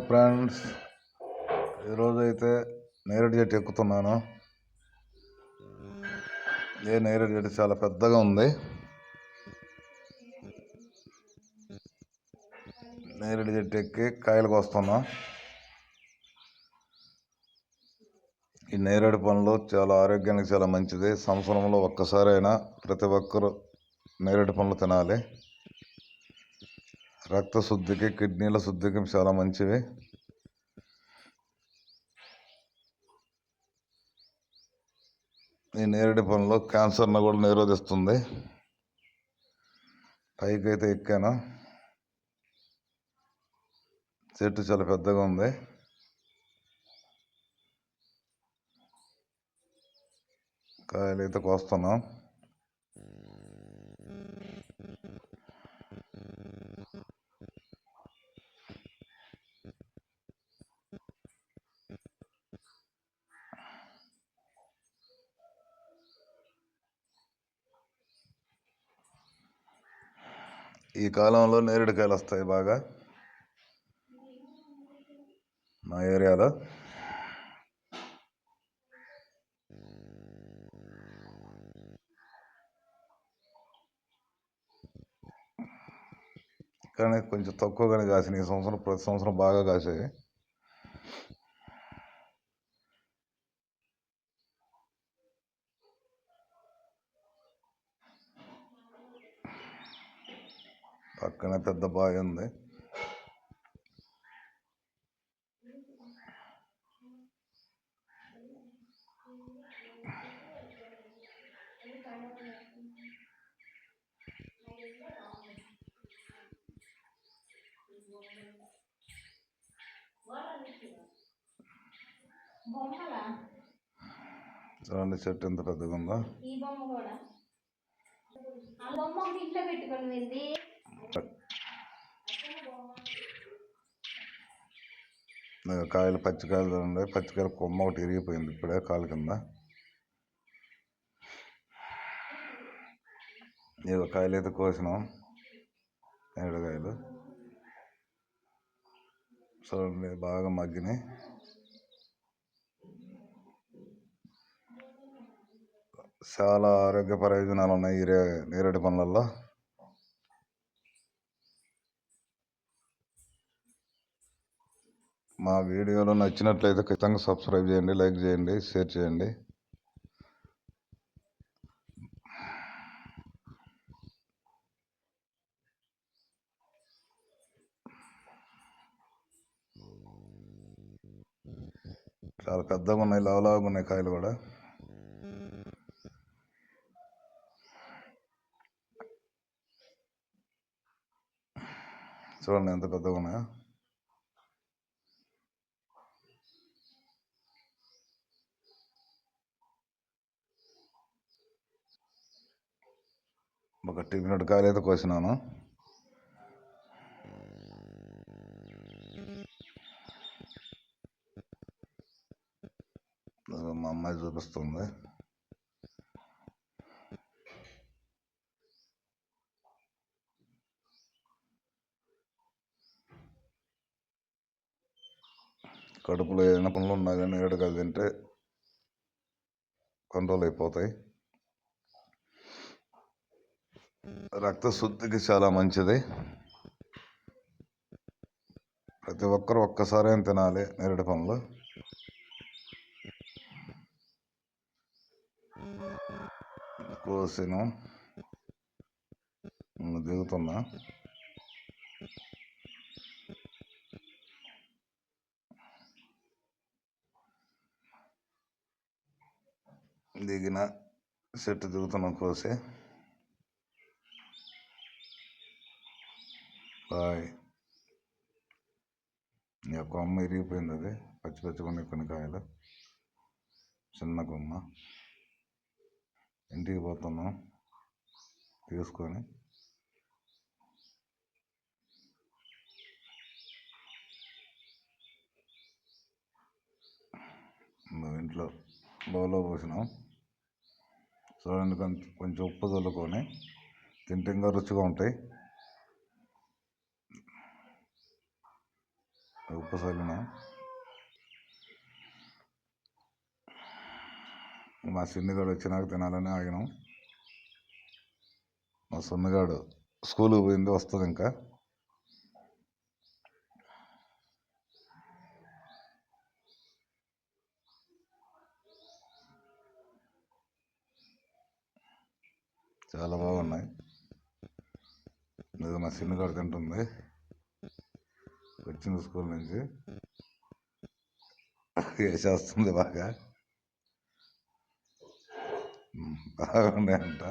Friends, ఈరోజైతే నేరేడు చెట్టు ఎక్కుతున్నాను. నేరేడు చెట్టు చాలా పెద్దగా ఉంది. నేరేడు చెట్టు ఎక్కి కాయలు కోస్తున్నాం. ఈ నేరేడు పండ్లు చాలా ఆరోగ్యానికి చాలా మంచిది. సంవత్సరంలో ఒక్కసారైనా ప్రతి ఒక్కరూ నేరేడు పండ్లు తినాలి. రక్త శుద్ధికి, కిడ్నీల శుద్ధికి చాలా మంచివి. ఈ నేరేడు పండ్లు క్యాన్సర్ను కూడా నిరోధిస్తుంది. పైకైతే ఎక్కాను. చెట్టు చాలా పెద్దగా ఉంది. కాయలు అయితే కోస్తున్నాం. ఈ కాలంలో నేరేడుకాయలు వస్తాయి బాగా మా ఏరియాలో. కానీ కొంచెం తక్కువగానే కాసినాయి. ఈ సంవత్సరం ప్రతి సంవత్సరం బాగా కాసాయి. పక్కనే పెద్ద బావి ఉంది. చూడండి చెట్టు ఎంత పెద్దగా ఉందో. కాయలు పచ్చికాయలు చూడండి. పచ్చికాయలు కొమ్మ ఒకటి ఇరిగిపోయింది ఇప్పుడే కాలు కింద. ఏదో కాయలు అయితే కోసినాం, నేరేడుకాయలు చూడండి బాగా మగ్గినాయి. చాలా ఆరోగ్య ప్రయోజనాలు ఉన్నాయి ఈ నేరేడు పండ్లలో. మా వీడియోలు నచ్చినట్లయితే ఖచ్చితంగా సబ్స్క్రైబ్ చేయండి, లైక్ చేయండి, షేర్ చేయండి. చాలా పెద్దగా ఉన్నాయి, లావులాగా ఉన్నాయి కాయలు కూడా. చూడండి ఎంత పెద్దగా ఉన్నాయో. ఒక టిఫిన్ కాయలు అయితే కోసినాను. మా అమ్మాయి చూపిస్తుంది. కడుపులో ఏదైనా పనులు ఉన్నా కానీ నేరేడుకాయలు తింటే కంట్రోల్ అయిపోతాయి. రక్త శుద్ధికి చాలా మంచిది. ప్రతి ఒక్కరు ఒక్కసారి తినాలి నేరేడు పండ్లు. కోసిను దిగుతున్నా. దిగిన చెట్టు దిగుతున్నాం కోసి. బాయ్. ఈ కొమ్మ ఇరిగిపోయింది, అది పచ్చి పచ్చిగా ఉన్నాయి కొన్ని కాయలు. చిన్న కొమ్మ. ఇంటికి పోతున్నాం తీసుకొని. ఇంట్లో బౌల్లో పోసినాం. చూడండి కొంచెం ఉప్పు చల్లుకొని తింటే ఇంకా రుచిగా ఉంటాయి. ఉప్పు చల్లిన. మా చిన్నగాడు వచ్చినాక తినాలని ఆగినాం. మా సొన్నగాడు స్కూల్కి పోయింది, వస్తుంది ఇంకా. చాలా బాగున్నాయి. ఇది మా చిన్నగాడు తింటుంది, వచ్చింది స్కూల్ నుంచి, వేసేస్తుంది బాగా. బాగున్నాయంట.